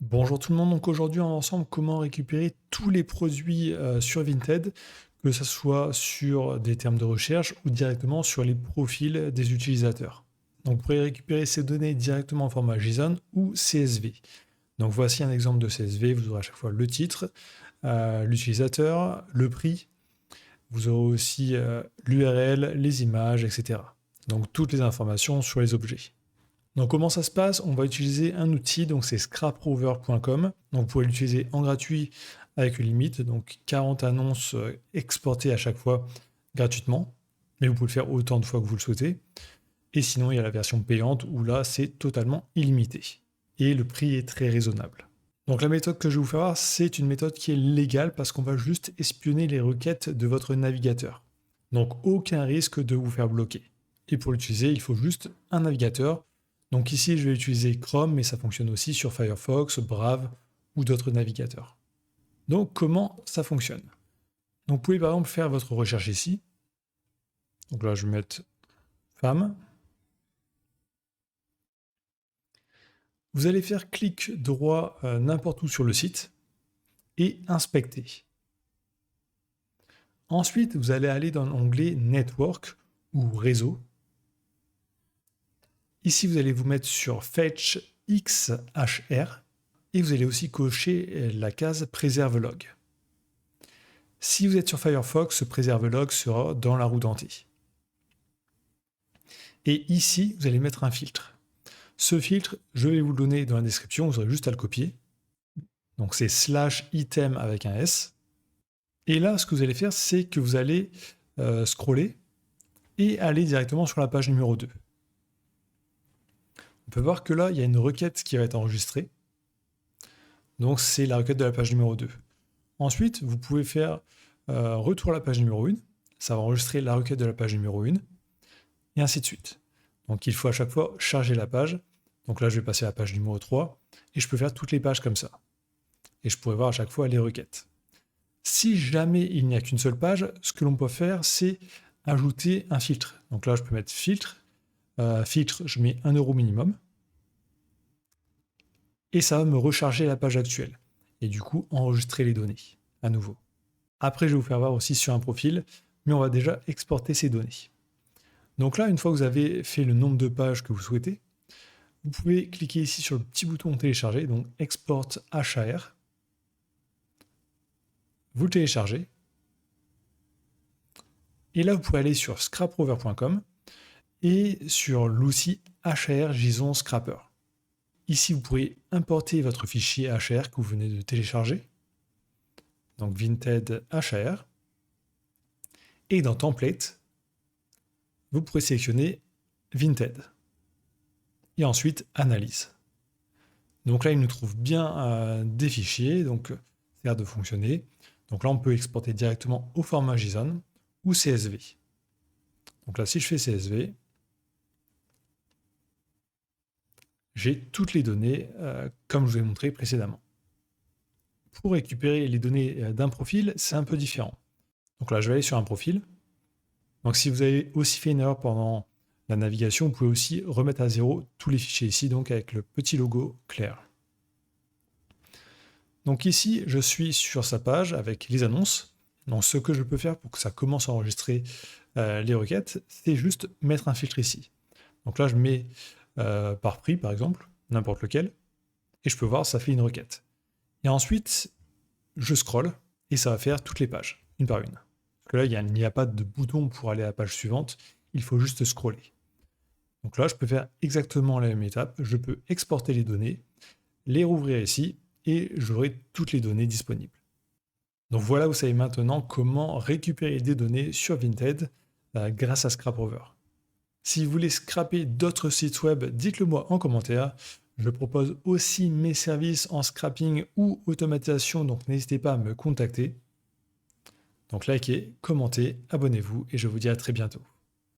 Bonjour tout le monde, donc aujourd'hui on va ensemble comment récupérer tous les produits sur Vinted, que ce soit sur des termes de recherche ou directement sur les profils des utilisateurs. Donc vous pourrez récupérer ces données directement en format JSON ou CSV. Donc voici un exemple de CSV, vous aurez à chaque fois le titre, l'utilisateur, le prix, vous aurez aussi l'URL, les images, etc. Donc toutes les informations sur les objets. Donc comment ça se passe? On va utiliser un outil, donc c'est scraprover.com. Donc vous pouvez l'utiliser en gratuit avec une limite, donc 40 annonces exportées à chaque fois gratuitement. Mais vous pouvez le faire autant de fois que vous le souhaitez. Et sinon, il y a la version payante où là, c'est totalement illimité. Et le prix est très raisonnable. Donc la méthode que je vais vous faire voir, c'est une méthode qui est légale parce qu'on va juste espionner les requêtes de votre navigateur. Donc aucun risque de vous faire bloquer. Et pour l'utiliser, il faut juste un navigateur. Donc ici, je vais utiliser Chrome, mais ça fonctionne aussi sur Firefox, Brave ou d'autres navigateurs. Donc comment ça fonctionne? Donc vous pouvez par exemple faire votre recherche ici. Donc là, je vais mettre femme. Vous allez faire clic droit n'importe où sur le site et inspecter. Ensuite, vous allez aller dans l'onglet Network ou Réseau. Ici, vous allez vous mettre sur Fetch XHR et vous allez aussi cocher la case Préserve log. Si vous êtes sur Firefox, ce Préserve log sera dans la roue dentée. Et ici, vous allez mettre un filtre. Ce filtre, je vais vous le donner dans la description, vous aurez juste à le copier. Donc c'est /item avec un S. Et là, ce que vous allez faire, c'est que vous allez scroller et aller directement sur la page numéro 2. On peut voir que là, il y a une requête qui va être enregistrée. Donc c'est la requête de la page numéro 2. Ensuite, vous pouvez faire retour à la page numéro 1. Ça va enregistrer la requête de la page numéro 1. Et ainsi de suite. Donc il faut à chaque fois charger la page. Donc là, je vais passer à la page numéro 3. Et je peux faire toutes les pages comme ça. Et je pourrais voir à chaque fois les requêtes. Si jamais il n'y a qu'une seule page, ce que l'on peut faire, c'est ajouter un filtre. Donc là, je peux mettre filtre. Filtre, je mets 1 € minimum. Et ça va me recharger la page actuelle. Et du coup, enregistrer les données à nouveau. Après, je vais vous faire voir aussi sur un profil, mais on va déjà exporter ces données. Donc là, une fois que vous avez fait le nombre de pages que vous souhaitez, vous pouvez cliquer ici sur le petit bouton télécharger, donc Export HAR. Vous le téléchargez. Et là, vous pouvez aller sur scraprover.com et sur l'outil HAR JSON Scrapper. Ici, vous pourrez importer votre fichier HAR que vous venez de télécharger. Donc Vinted HAR. Et dans Template, vous pourrez sélectionner Vinted. Et ensuite, Analyse. Donc là, il nous trouve bien des fichiers, donc ça a l'air de fonctionner. Donc là, on peut exporter directement au format JSON ou CSV. Donc là, si je fais CSV, j'ai toutes les données comme je vous ai montré précédemment. Pour récupérer les données d'un profil, c'est un peu différent. Donc là, je vais aller sur un profil. Donc si vous avez aussi fait une erreur pendant la navigation, vous pouvez aussi remettre à zéro tous les fichiers ici, donc avec le petit logo clair. Donc ici, je suis sur sa page avec les annonces. Donc ce que je peux faire pour que ça commence à enregistrer les requêtes, c'est juste mettre un filtre ici. Donc là, je mets par prix, par exemple, n'importe lequel, et je peux voir ça fait une requête. Et ensuite, je scrolle, et ça va faire toutes les pages, une par une. Parce que là, il n'y a pas de bouton pour aller à la page suivante, il faut juste scroller. Donc là, je peux faire exactement la même étape, je peux exporter les données, les rouvrir ici, et j'aurai toutes les données disponibles. Donc voilà, vous savez maintenant comment récupérer des données sur Vinted grâce à Scraprover. Si vous voulez scraper d'autres sites web, dites-le moi en commentaire. Je propose aussi mes services en scrapping ou automatisation, donc n'hésitez pas à me contacter. Donc likez, commentez, abonnez-vous et je vous dis à très bientôt.